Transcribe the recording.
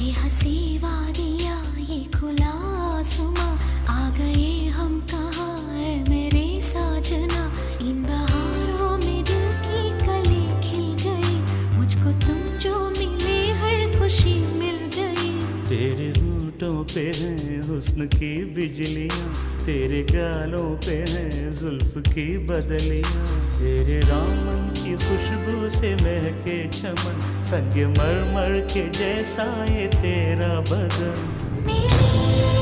ये हंसी वादियाँ ये खुला आसमां, आ गए हम कहाँ है मेरे साजना। इन बहारों में दिल की कली खिल गई, मुझको तुम जो मिले हर खुशी मिल गई। तेरे होठों पे हैं हुस्न की बिजलियाँ, तेरे गालों पे हैं जुल्फ की बदलियाँ। तेरे दामन की खुशबू से महके चमन, संग मरमर के जैसा ये तेरा बदन। मेरे